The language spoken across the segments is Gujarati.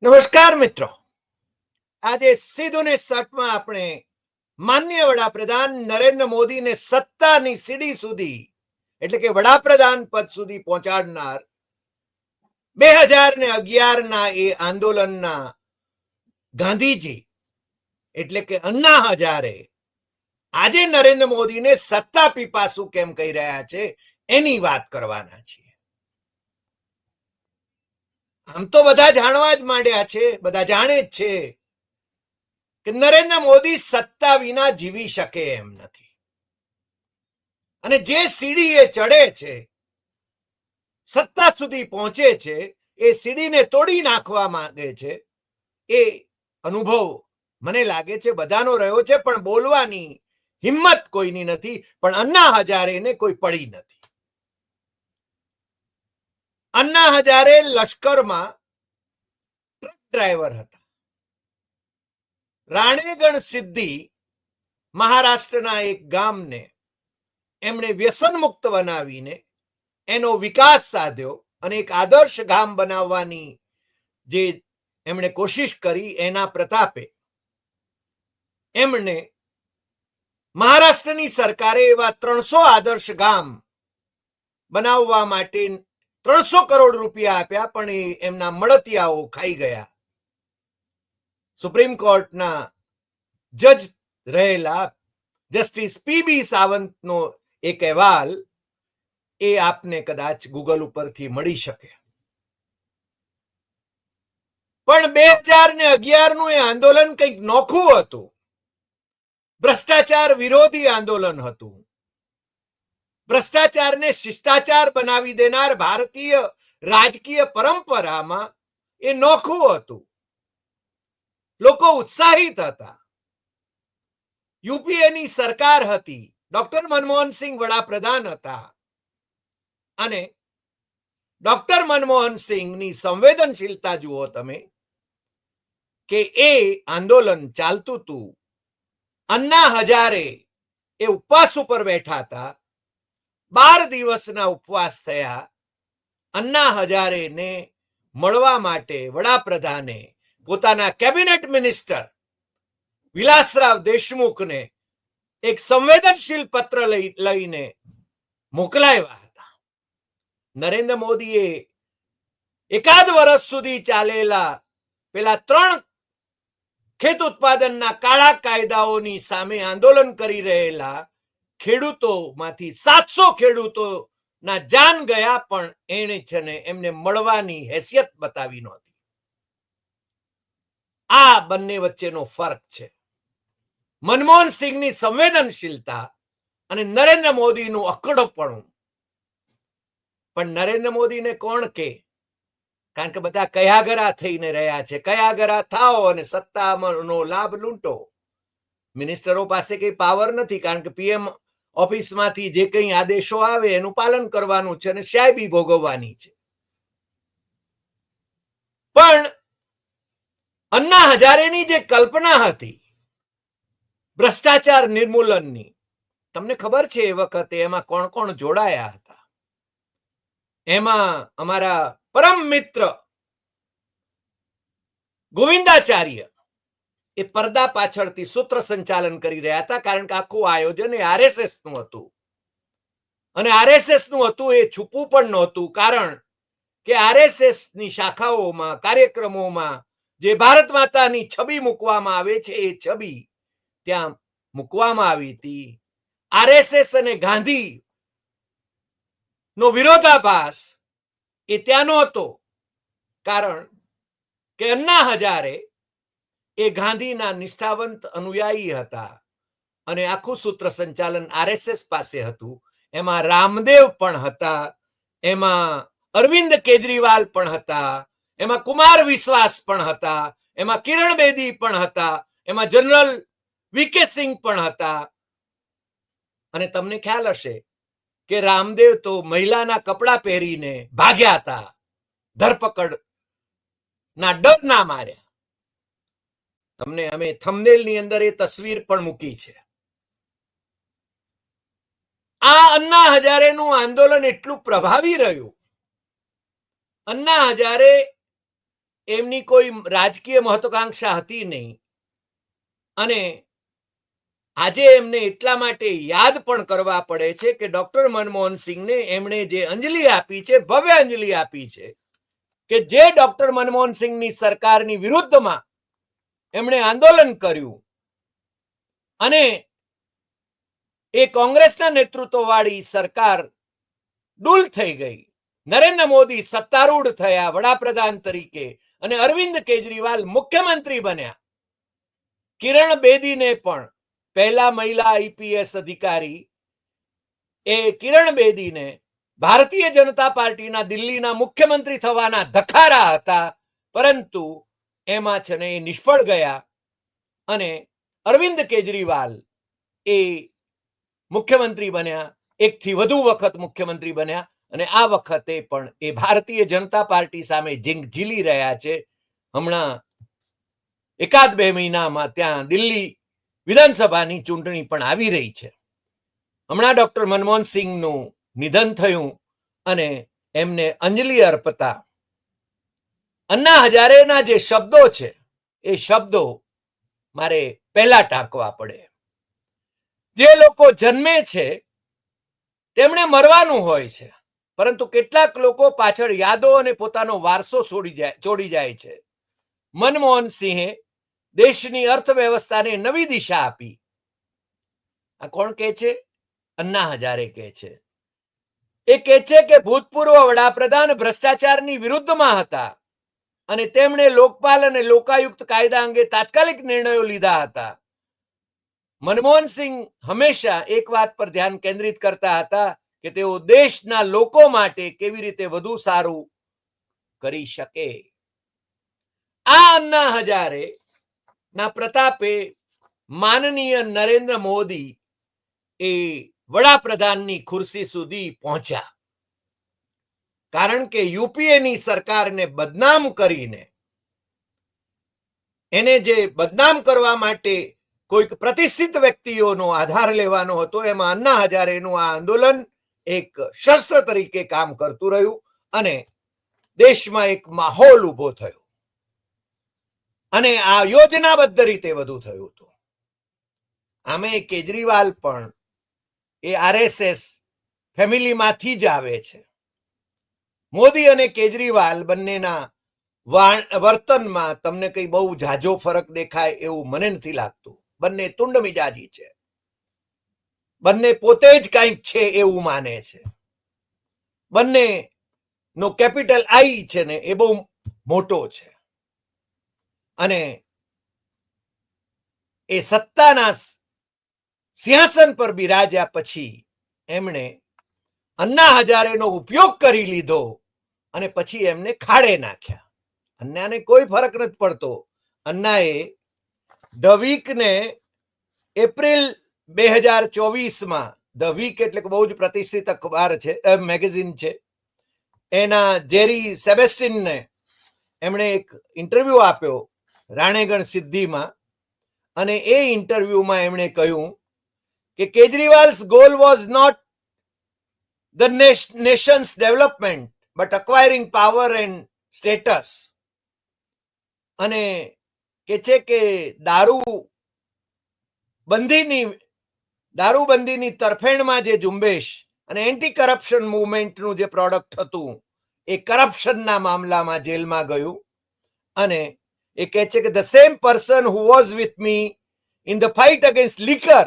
નમસ્કાર મિત્રો, આજે સીધું ને સટમાં આપણે માનનીય વડાપ્રધાન નરેન્દ્ર મોદીને સત્તાની સીડી સુધી એટલે કે વડાપ્રધાન પદ સુધી પહોંચાડનાર 2011 ના એ આંદોલનના ગાંધીજી એટલે કે અન્ના હજારે આજે નરેન્દ્ર મોદીને સત્તા પીપાસુ કેમ કહી રહ્યા છે એની વાત કરવાના છીએ. આમ તો બધા જાણવા જ માંડ્યા છે, બધા જાણે જ છે કે નરેન્દ્ર મોદી સત્તા વિના જીવી શકે એમ નથી, અને જે સીડી એ ચડે છે, સત્તા સુધી પહોંચે છે, એ સીડીને તોડી નાખવા માંગે છે. એ અનુભવ મને લાગે છે બધાનો રહ્યો છે, પણ બોલવાની હિંમત કોઈની નથી. પણ અન્ના હજારેને કોઈ પડી નથી. અન્ના હજારે લશ્કરમાં ટ્રક ડ્રાઈવર હતા. રાણેગણ સિદ્ધિ મહારાષ્ટ્રના એક ગામને એમણે વ્યસન મુક્ત બનાવીને એનો વિકાસ સાધ્યો અને એક આદર્શ ગામ બનાવવાની જે એમણે કોશિશ કરી, એના પ્રતાપે એમણે મહારાષ્ટ્રની સરકારે એવા 300 આદર્શ ગામ બનાવવા માટે 300 કરોડ રૂપિયા આપ્યા, પણ એ એમના મળતિયાઓ ખાઈ ગયા. સુપ્રીમ કોર્ટના જજ રહેલા જસ્ટિસ પીબી સાવંતનો એક અહેવાલ એ આપને કદાચ ગૂગલ ઉપરથી મળી શકે. પણ 2011 નું એ આંદોલન કંઈક નોખું હતું. ભ્રષ્ટાચાર વિરોધી આંદોલન હતું. ભ્રષ્ટાચારને શિષ્ટાચાર બનાવી દેનાર ભારતીય રાજકીય પરંપરામાં એ નોખું હતું. લોકો ઉત્સાહિત હતા. યુપીએની સરકાર હતી, ડોક્ટર મનમોહનસિંહ વડાપ્રધાન હતા, અને ડોક્ટર મનમોહનસિંહની સંવેદનશીલતા જુઓ તમે કે એ આંદોલન ચાલતું હતું. અન્ના હજારે એ ઉપવાસ ઉપર બેઠા હતા. 12 દિવસના ઉપવાસ થયા. અન્ના હજારેને મળવા માટે વડાપ્રધાને પોતાના કેબિનેટ મિનિસ્ટર વિલાસરાવ દેશમુખને એક સંવેદનશીલ પત્ર લઈને મોકલાવ્યા હતા. નરેન્દ્ર મોદીએ એકાદ વર્ષ સુધી ચાલેલા પેલા 3 ખેત ઉત્પાદનના કાળા કાયદાઓની સામે આંદોલન કરી રહેલા ખેડૂતોમાંથી 700 ખેડૂતોના જાન ગયા, પણ એને છે ને એમને મળવાની હેસિયત બતાવી નહોતી. આ બંને વચ્ચેનો ફરક છે. મનમોહનસિંહની સંવેદનશીલતા અને નરેન્દ્ર મોદીનું અકડપણું. પણ નરેન્દ્ર મોદીને કોણ કે? કારણ કે બધા કયાગરા થઈને રહ્યા છે. કયાગરા થાઓ અને સત્તાનો લાભ લૂંટો. મિનિસ્ટરો પાસે કઈ પાવર નથી, કારણ કે પીએમ ઓફિસમાંથી જે કંઈ આદેશો આવે એનું પાલન કરવાનું છે અને શાયબી ભોગવવાની છે. પણ અન્ના હજારેની જે કલ્પના હતી ભ્રષ્ટાચાર નિર્મૂલનની, તમને ખબર છે એ વખતે એમાં કોણ કોણ જોડાયા હતા? એમાં અમારા પરમ મિત્ર ગોવિંદાચાર્ય એ પડદા પાછળથી સૂત્ર સંચાલન કરી રહ્યા હતા, કારણ કે આખું આયોજન એ આરએસએસ નું હતું. અને આરએસએસ નું હતું એ છુપું પણ નહોતું, કારણ કે આરએસએસ ની શાખાઓમાં, કાર્યક્રમોમાં જે ભારત માતાની છબી મૂકવામાં આવે છે, એ છબી ત્યાં મૂકવામાં આવી હતી. આરએસએસ અને ગાંધી નો વિરોધાભાસ એ ત્યાં નહોતો, કારણ કે અન્ના હજારે એ ગાંધીના નિષ્ઠાવંત અનુયાયી હતા અને આખું સૂત્ર સંચાલન આરએસએસ પાસે હતું. એમાં રામદેવ પણ હતા, એમાં અરવિંદ કેજરીવાલ પણ હતા, એમાં કુમાર વિશ્વાસ પણ હતા, એમાં કિરણ બેદી પણ હતા, એમાં જનરલ વીકે સિંહ પણ હતા. અને તમને ખ્યાલ હશે કે રામદેવ તો મહિલાના કપડા પહેરીને ભાગ્યા હતા, ધરપકડ ના ડર ના માર્યા. તમને અમે થંબનેલની અંદર એ તસવીર પણ મૂકી છે. આ અન્ના હજારેનું આંદોલન એટલું પ્રભાવી રહ્યું. અન્ના હજારે એમની કોઈ રાજકીય મહત્વાકાંક્ષા હતી નહીં અને આજે એમને એટલા માટે યાદ પણ કરવા પડે છે કે ડોક્ટર મનમોહન સિંહને એમણે જે અંજલિ આપી છે, ભવ્ય અંજલિ આપી છે, કે જે ડોક્ટર મનમોહન સિંહની સરકારની વિરુદ્ધમાં એમણે આંદોલન કર્યું અને એ કોંગ્રેસના નેતૃત્વવાળી સરકાર ડૂલ થઈ ગઈ, નરેન્દ્ર મોદી સત્તારૂઢ થયા વડાપ્રધાન તરીકે અને અરવિંદ કેજરીવાલ મુખ્યમંત્રી બન્યા. કિરણ બેદીને પણ, પહેલા મહિલા આઈપીએસ અધિકારી, એ કિરણ બેદીને ભારતીય જનતા પાર્ટીના દિલ્હીના મુખ્યમંત્રી થવાના ધખારા હતા, પરંતુ એમાં છે ને એ નિષ્ફળ ગયા અને અરવિંદ કેજરીવાલ એ મુખ્યમંત્રી બન્યા, એકથી વધુ વખત મુખ્યમંત્રી બન્યા અને આ વખતે પણ એ ભારતીય જનતા પાર્ટી સામે જંગ ઝીલી રહ્યા છે. હમણાં એકાદ બે મહિનામાં ત્યાં દિલ્હી વિધાનસભાની ચૂંટણી પણ આવી રહી છે. હમણાં ડોક્ટર મનમોહન સિંહનું નિધન થયું અને એમને અંજલિ અર્પતા અન્ના હજારેના જે શબ્દો છે એ શબ્દો મારે પહેલા ટાંકવા પડે. જે લોકો જન્મે છે તેમણે મરવાનું હોય છે, પરંતુ કેટલાક લોકો પાછળ યાદો અને પોતાનો વારસો છોડી જાય છે. મનમોહન સિંહે દેશની અર્થવ્યવસ્થાને નવી દિશા આપી. આ કોણ કહે છે? અન્ના હજારે કહે છે. એ કહે છે કે ભૂતપૂર્વ વડાપ્રધાન ભ્રષ્ટાચારની વિરુદ્ધમાં હતા અને તેમણે લોકપાલ અને લોકાયુક્ત કાયદા અંગે તાત્કાલિક નિર્ણયો લીધા હતા. મનમોહન સિંહ હંમેશા એક વાત પર ધ્યાન કેન્દ્રિત કરતા હતા કે તેઓ દેશના લોકો માટે કેવી રીતે વધુ સારું કરી શકે. આ અન્ના હજારે ના પ્રતાપે માનનીય નરેન્દ્ર મોદી એ વડાપ્રધાનની ખુરશી સુધી પહોંચ્યા, કારણ કે યુપીએની સરકારને બદનામ કરીને, એને જે બદનામ કરવા માટે કોઈક પ્રતિષ્ઠિત વ્યક્તિઓનો આધાર લેવાનો હતો, એમાં અન્ના હજારેનું આ આંદોલન એક શસ્ત્ર તરીકે કામ કરતું રહ્યું અને દેશમાં એક માહોલ ઉભો થયો અને આ યોજનાબદ્ધ રીતે વધુ થયું હતું. આમે કેજરીવાલ પણ એ આરએસએસ ફેમિલીમાંથી જ આવે છે. મોદી અને કેજરીવાલ બંનેના વર્તનમાં તમને કઈ બહુ ઝાઝો ફરક દેખાય એવું મને નથી લાગતું. બંને તુંડ મિજાજી છે, બંને પોતે જ કંઈક છે એવું માને છે. બંને નો કેપિટલ આઈ છે ને એ બહુ મોટો છે અને એ સત્તાના સિંહાસન પર બિરાજ્યા પછી એમણે અન્ના હજારેનો ઉપયોગ કરી લીધો અને પછી એમને ખાડે નાખ્યા. અન્નાને કોઈ ફરક નથી પડતો. અન્નાએ ધ વીકને એપ્રિલ 2024માં, ધ વીક એટલે કે બહુ જ પ્રતિષ્ઠિત અખબાર છે, મેગેઝિન છે, એના જેરી સેબેસ્ટિનને એમણે એક ઇન્ટરવ્યુ આપ્યો રાણેગણ સિદ્ધિમાં અને એ ઇન્ટરવ્યુમાં એમણે કહ્યું કે Kejriwal's goal was not the nation's development but acquiring power and status. અને કે છે કે દારૂબંધીની તરફેણમાં જે ઝુંબેશ અને એન્ટી કરપ્શન મૂવમેન્ટનું જે પ્રોડક્ટ હતું એ કરપ્શનના મામલામાં જેલમાં ગયું અને એ કહે છે કે the same person who was with me in the fight against liquor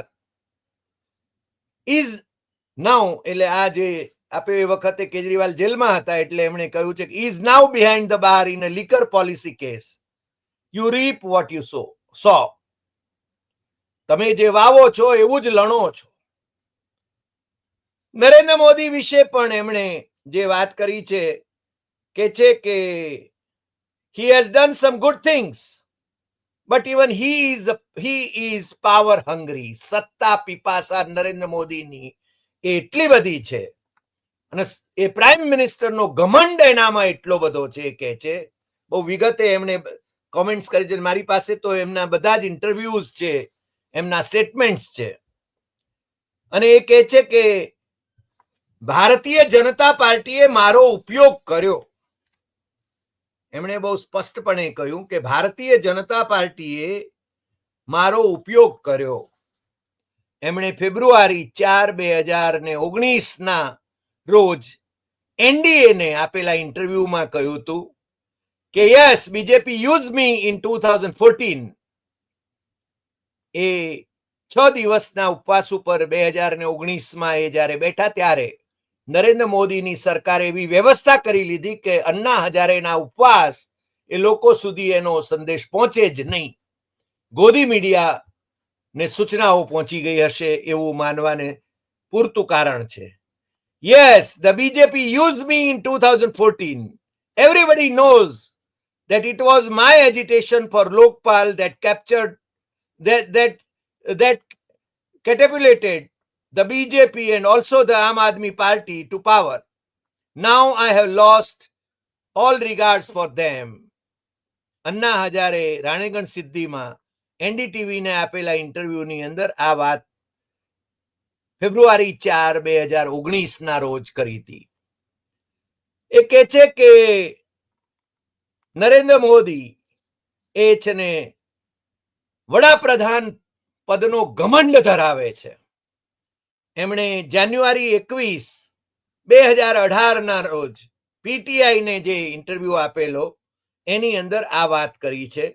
is now, એટલે આ જે આપે એ વખતે કેજરીવાલ જેલમાં હતા એટલે એમણે કહ્યું છે કે is now behind the bar in a liquor policy case. You reap what you sow. તમે જે વાવો છો એવું જ લણો છો. નરેન્દ્ર મોદી વિશે પણ એમણે જે વાત કરી છે કે he has done some good things but even he is power hungry. સત્તા પીપાસા નરેન્દ્ર મોદીની એટલી બધી છે અને એ પ્રાઇમ મિનિસ્ટરનો ઘમંડ એનામાં એટલો બધો છે કે છે. બહુ વિગતે એમણે કોમેન્ટ્સ કરી છે. મારી પાસે તો એમના બધા જ ઇન્ટરવ્યુઝ છે, એમના સ્ટેટમેન્ટ્સ છે અને એ કહે છે કે ભારતીય જનતા પાર્ટીએ મારો ઉપયોગ કર્યો. એમણે બહુ સ્પષ્ટપણે કહ્યું કે ભારતીય જનતા પાર્ટીએ મારો ઉપયોગ કર્યો. એમણે ફેબ્રુઆરી 4, 2019ના રોજ એનડીએને આપેલા ઇન્ટરવ્યુમાં કહ્યું હતું કે yes, BJP use me in 2014. એ 6 દિવસના ઉપવાસ ઉપર 2019માં એ જ્યારે બેઠા ત્યારે નરેન્દ્ર મોદીની સરકારે એવી વ્યવસ્થા કરી લીધી કે અન્ના હજારેના ઉપવાસ એ લોકો સુધી એનો સંદેશ પહોંચે જ નહીં. ગોદી મીડિયા ને સૂચનાઓ પહોંચી ગઈ હશે એવું માનવાને પૂરતું કારણ છે. Yes, the BJP used me in 2014. Everybody knows that it was my agitation for Lokpal that captured that catapulted the BJP and also the Aam Aadmi Party to power. Now I have lost all regards for them. Anna હજારે રાણીગંજ સિદ્ધિમાં એનડીટીવીને આપેલા ઇન્ટરવ્યુની અંદર આ વાત ફેબ્રુઆરી 4, 2019ના રોજ કરી હતી. એ કહે છે કે નરેન્દ્ર મોદી એ છે ને વડાપ્રધાન પદનો ઘમંડ ધરાવે છે. એમણે જાન્યુઆરી 21, 2018ના રોજ પીટીઆઈને જે ઇન્ટરવ્યુ આપેલો એની અંદર આ વાત કરી છે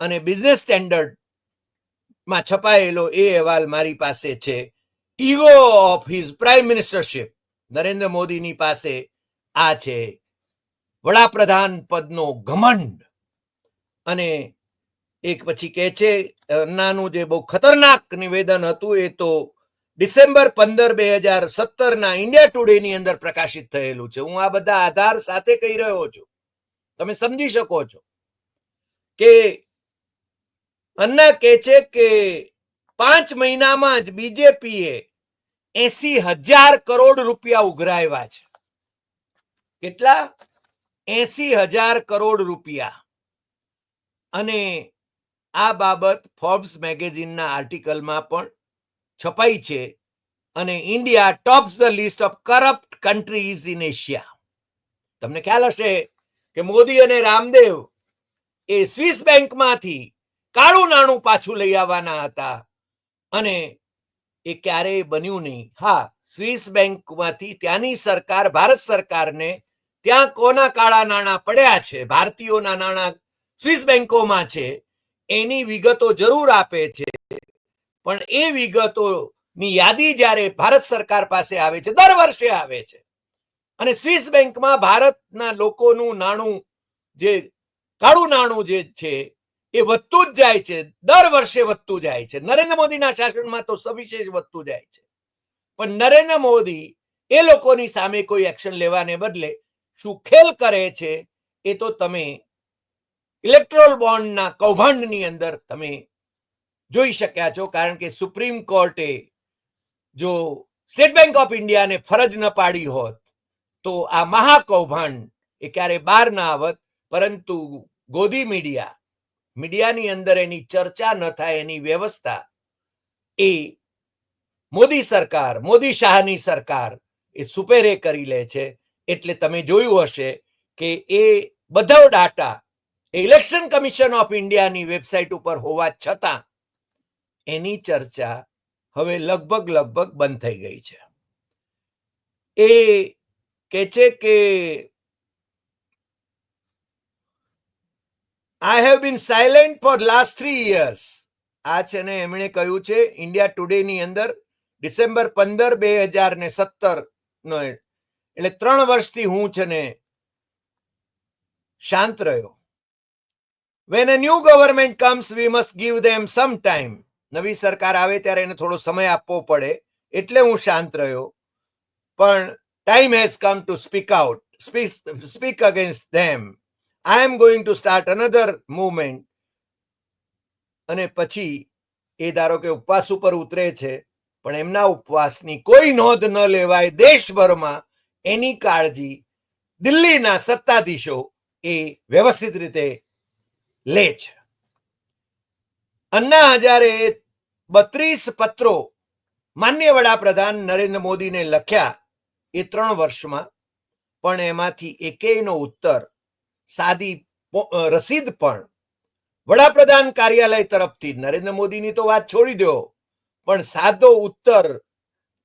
અને બિઝનેસ સ્ટેન્ડર્ડમાં છપાયેલો એ અહેવાલ મારી પાસે છે. Ego of his prime ministership. Narendra મોદીની પાસે આ છે વડાપ્રધાન પદનો ઘમંડ. અને એક પછી કહે છે અન્નાનું જે બહુ ખતરનાક નિવેદન હતું એ તો ડિસેમ્બર 15, 2017ના ઇન્ડિયા ટુડેની અંદર પ્રકાશિત થયેલું છે. હું આ બધા આધાર સાથે કહી રહ્યો છું, તમે સમજી શકો છો કે અન્ના કહે છે કે 5 મહિનામાં જ બીજેપીએ 80,000 કરોડ રૂપિયા ઉઘરાવ્યા છે. કેટલા? 80,000 કરોડ રૂપિયા. અને આ બાબત ફોર્બ્સ મેગેઝિનના આર્ટિકલમાં પણ છપાઈ છે. અને India tops the list of corrupt countries in Asia. તમને ખ્યાલ હશે કે મોદી અને રામદેવ એ સ્વિસ બેંકમાંથી કાળું નાણું પાછું લઈ આવવાના હતા અને એ ક્યારેય બન્યું નહીં. હા, સ્વિસ બેંકમાંથી ત્યાંની સરકાર ભારત સરકારને ત્યાં કોના કાળા નાણાં પડ્યા છે, ભારતીયોના નાણાં સ્વિસ બેંકોમાં છે, એની વિગતો જરૂર આપે છે. પણ એ વિગતોની યાદી જ્યારે ભારત સરકાર પાસે આવે છે, દર વર્ષે આવે છે, અને સ્વિસ બેંકમાં ભારતના લોકોનું નાણું, જે કાળું નાણું જે છે એ વધતું જ જાય છે, દર વર્ષે વધતું જાય છે. નરેન્દ્ર મોદીના શાસનમાં તો સવિશેષ વધતું જાય છે. પણ નરેન્દ્ર મોદી એ લોકોની સામે કોઈ એક્શન લેવાને બદલે શું ખેલ કરે છે એ તો તમે ઇલેક્ટ્રોલ બોન્ડના કૌભાંડની અંદર તમે જોઈ શક્યા છો. કારણ કે સુપ્રીમ કોર્ટે જો સ્ટેટ બેંક ઓફ ઇન્ડિયાને ફરજ ન પાડી હોત તો આ મહાકૌભાંડ એ ક્યારે બહાર ના આવત. પરંતુ ગોદી મીડિયાની અંદર એની ચર્ચા ન થાય એની વ્યવસ્થા એ મોદી સરકાર, મોદી શાહની સરકાર એ સુપેરે કરી લે છે. એટલે તમે જોયું હશે કે એ બધા ડાટા ઇલેક્શન કમિશન ઓફ ઇન્ડિયાની વેબસાઇટ ઉપર હોવા છતાં એની ચર્ચા હવે લગભગ બંધ થઈ ગઈ છે. એ કહે છે કે I have been silent for last 3 years. આ છે ને એમણે કહ્યું છે ઇન્ડિયા ટુડેની અંદર ડિસેમ્બર 15, 2017 નો. એટલે 3 વર્ષથી હું છે ને શાંત રહ્યો. When a new government comes, we must give them some time. નવી સરકાર આવે ત્યારે એને થોડો સમય આપવો પડે, એટલે હું શાંત રહ્યો. પણ time has come to speak against them. I am going to start another movement. અને પછી એ ધારો કે ઉપવાસ ઉપર ઉતરે છે, પણ એમના ઉપવાસની કોઈ નોંધ ન લેવાય દેશભરમાં એની કાળજી દિલ્હીના સત્તાધીશો એ વ્યવસ્થિત રીતે લે છે. અન્ના હજારે 32 પત્રો માનનીય વડાપ્રધાન નરેન્દ્ર મોદીને લખ્યા એ 3 વર્ષમાં, પણ એમાંથી એકેયનો ઉત્તર સાદી રસીદ પણ વડાપ્રધાન કાર્યાલય તરફથી, નરેન્દ્ર મોદીની તો વાત છોડી દો, પણ સાદો ઉત્તર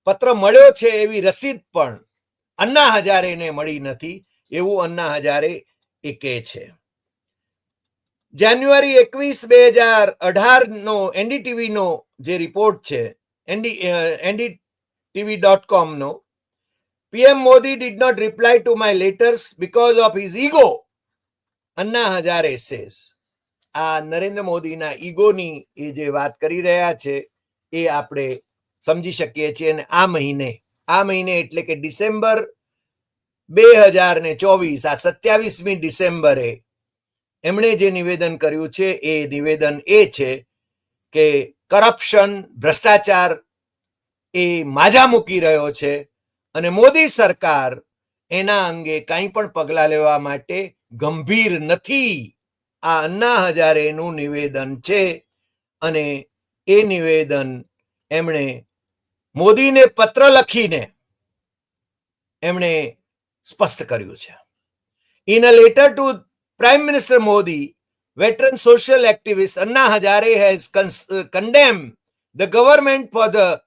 પત્ર મળ્યો છે એવી રસીદ પણ અન્ના હજારેને મળી નથી, એવું અન્ના હજારે એ કહે છે. જાન્યુઆરી 21, 2018 નો એનડીટીવી નો જે રિપોર્ટ છે, NDTV.com no, PM Modi did not reply to my letters because of his ego, Anna Hazare says. આ નરેન્દ્ર મોદીના ઈગોની એ જે વાત કરી રહ્યા છે એ આપણે સમજી શકીએ છીએ. અને આ મહિને એટલે કે ડિસેમ્બર 2024, આ 27મી ડિસેમ્બરે એમણે જે નિવેદન કર્યું છે એ નિવેદન એ છે કે કરપ્શન, ભ્રષ્ટાચાર એ માજા મૂકી રહ્યો છે અને મોદી સરકાર એના અંગે કંઈ પણ પગલાં લેવા માટે ગંભીર નથી. આ અન્ના હજારેનું નિવેદન છે અને એ નિવેદન એમણે મોદીને પત્ર લખીને એમણે સ્પષ્ટ કર્યું છે. In a letter to prime minister Modi, veteran social activist Anna Hazare has condemned the government for the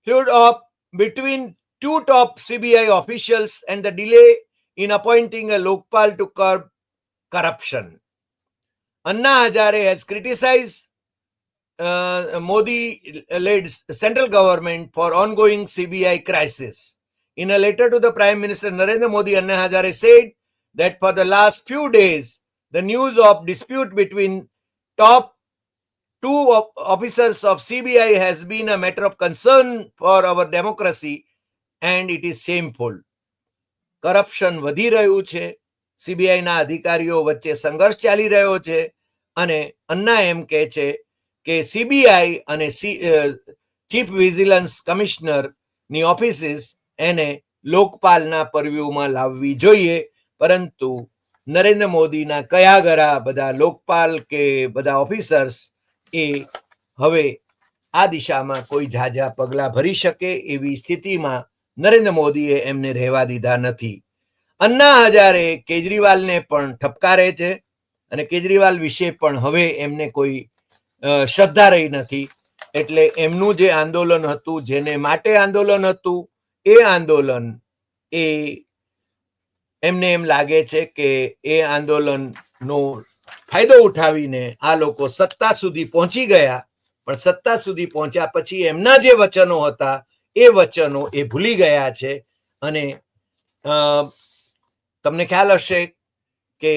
feud of between two top CBI officials and the delay in appointing a Lokpal to curb corruption. Anna Hazare has criticized Modi-led central government for ongoing CBI crisis. In a letter to the Prime Minister Narendra Modi, Anna Hazare said that for the last few days, the news of dispute between top two officers of CBI has been a matter of concern for our democracy and it is shameful. Corruption વધી રહ્યું છે, સીબીઆઈના અધિકારીઓ વચ્ચે સંઘર્ષ ચાલી રહ્યો છે અને અન્ના એમ કહે છે કે સીબીઆઈ અને ચીફ વિજિલન્સ કમિશનરની ઓફિસીસ એને લોકપાલના પરવ્યુમાં લાવવી જોઈએ. પરંતુ નરેન્દ્ર મોદીના કયાગરા બધા લોકપાલ કે બધા ઓફિસર્સ એ હવે આ દિશામાં કોઈ ઝાઝા પગલાં ભરી શકે એવી સ્થિતિમાં નરેન્દ્ર મોદીએ એમને રહેવા દીધા નથી. અન્ના હજારે કેજરીવાલને પણ ઠપકારે છે અને કેજરીવાલ વિશે પણ હવે એમને કોઈ શ્રદ્ધા રહી નથી. એટલે એમનું જે આંદોલન હતું, જેને માટે આંદોલન હતું, એ આંદોલન એ એમને એમ લાગે છે કે એ આંદોલનનો ફાયદો ઉઠાવીને આ લોકો સત્તા સુધી પહોંચી ગયા, પણ સત્તા સુધી પહોંચ્યા પછી એમના જે વચનો હતા એ વચનો એ ભૂલી ગયા છે. અને તમને ખ્યાલ હશે કે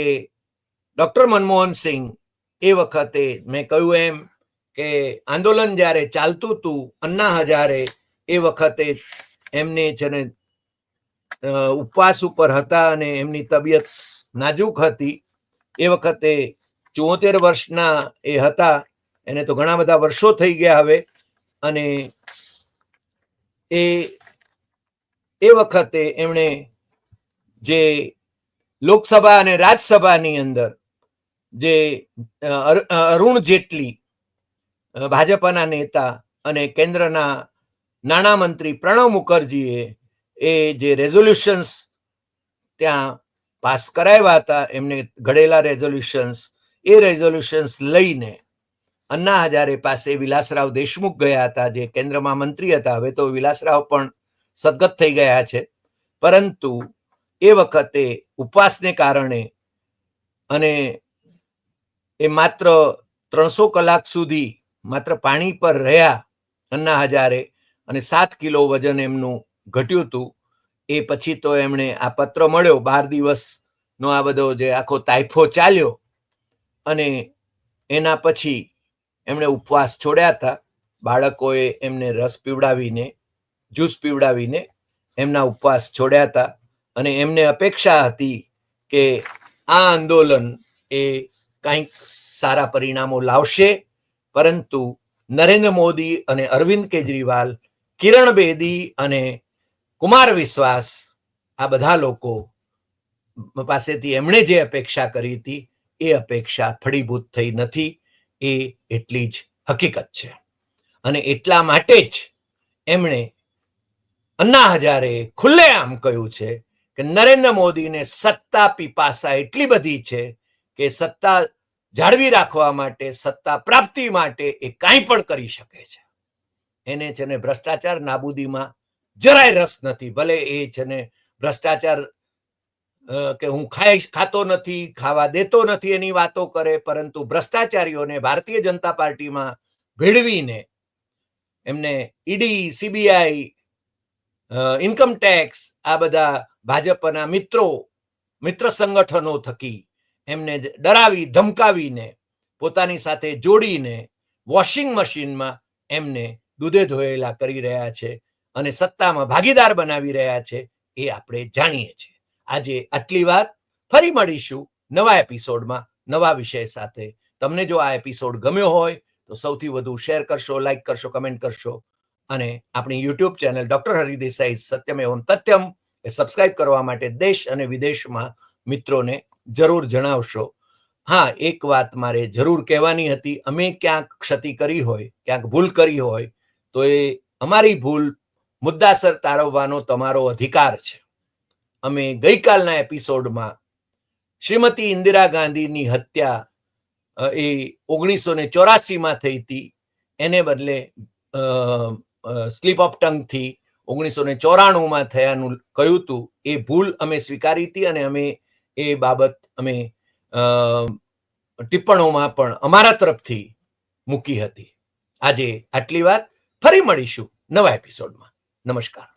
ડોક્ટર મનમોહન સિંહ એ વખતે મેં કહ્યું એમ કે આંદોલન જ્યારે ચાલતું હતું, અન્ના હજારે એ વખતે એમને છે ને ઉપવાસ ઉપર હતા અને એમની તબિયત નાજુક હતી. એ વખતે 74 વર્ષના એ હતા, એને તો ઘણા બધા વર્ષો થઈ ગયા હવે. અને એ વખતે એમણે જે લોકસભા અને રાજ્યસભાની અંદર જે અરુણ જેટલી ભાજપના નેતા અને કેન્દ્રના નાણામંત્રી પ્રણવ મુખર્જીએ એ જે રેઝોલ્યુશન્સ ત્યાં પાસ કરાવ્યા હતા, એમને ઘડેલા રેઝોલ્યુશન્સ, એ રેઝોલ્યુશન્સ લઈને અન્ના હજારે પાસે વિલાસરાવ દેશમુખ ગયા હતા, જે કેન્દ્રમાં મંત્રી હતા. હવે તો વિલાસરાવ પણ સદગત થઈ ગયા છે, પરંતુ એ વખતે ઉપવાસને કારણે અને એ માત્ર 300 કલાક સુધી માત્ર પાણી પર રહ્યા અન્ના હજારે અને 7 કિલો વજન એમનું ઘટ્યું હતું. એ પછી તો એમણે આ પત્ર મળ્યો, 12 દિવસનો આ બધો જે આખો તાઇફો ચાલ્યો અને એના પછી એમણે ઉપવાસ છોડ્યા હતા. બાળકોએ એમને રસ પીવડાવીને, જ્યુસ પીવડાવીને એમના ઉપવાસ છોડ્યા હતા અને એમને અપેક્ષા હતી કે આ આંદોલન એ કંઈક સારા પરિણામો લાવશે. પરંતુ નરેન્દ્ર મોદી અને અરવિંદ કેજરીવાલ, કિરણ બેદી અને કુમાર વિશ્વાસ, આ બધા લોકો પાસેથી એમણે જે અપેક્ષા કરી હતી એ અપેક્ષા ફળીભૂત થઈ નથી. એ એટલી જ હકીકત છે. અને એટલા માટે જ એમણે અન્ના હજારે ખુલ્લેઆમ કહ્યું છે કે નરેન્દ્ર મોદીને સત્તા પીપાસા એટલી બધી છે કે સત્તા જાળવી રાખવા માટે, સત્તા પ્રાપ્તિ માટે એ કાંઈ પણ કરી શકે છે. એને છે ને ભ્રષ્ટાચાર નાબૂદીમાં જરાય રસ નથી. ભલે એ છે ને ભ્રષ્ટાચાર કે હું ખાતો નથી, ખાવા દેતો નથી એની વાતો કરે, પરંતુ ભ્રષ્ટાચારીઓને ભારતીય જનતા પાર્ટીમાં ભેળવીને એમને ઈડી, સીબીઆઈ, ઇન્કમ ટેક્સ આ બધા ભાજપના મિત્ર સંગઠનો થકી એમને ડરાવી ધમકાવીને પોતાની સાથે જોડીને વોશિંગ મશીનમાં એમને દૂધે ધોયેલા કરી રહ્યા છે અને સત્તામાં ભાગીદાર બનાવી રહ્યા છે એ આપણે જાણીએ છીએ. આજે આટલી વાત. ફરી મળીશું નવા એપિસોડમાં નવા વિષય સાથે. તમને જો આ એપિસોડ ગમ્યો હોય તો સૌથી વધુ શેર કરશો, લાઈક કરશો, કમેન્ટ કરશો અને આપણી YouTube channel doctor Hari Desai Satyam Evam Tathyam એ સબસ્ક્રાઇબ કરવા માટે દેશ અને વિદેશમાં મિત્રોને જરૂર જણાવશો. હા, એક વાત મારે જરૂર કહેવાની હતી. અમે ક્યાંક ક્ષતિ કરી હોય, ક્યાંક ભૂલ કરી હોય તો એ અમારી ભૂલ મુદ્દાસર તારવવાનો તમારો અધિકાર છે. અમે ગઈકાલના એપિસોડમાં શ્રીમતી ઇન્દિરા ગાંધીની હત્યા એ 1984માં થઈ હતી, એને બદલે સ્લીપ ઓફ ટંગથી 1994માં થયાનું કહ્યું હતું. એ ભૂલ અમે સ્વીકારી હતી અને અમે એ બાબત અમે ટિપ્પણોમાં પણ અમારા તરફથી મૂકી હતી. આજે આટલી વાત. ફરી મળીશું નવા એપિસોડમાં. નમસ્કાર.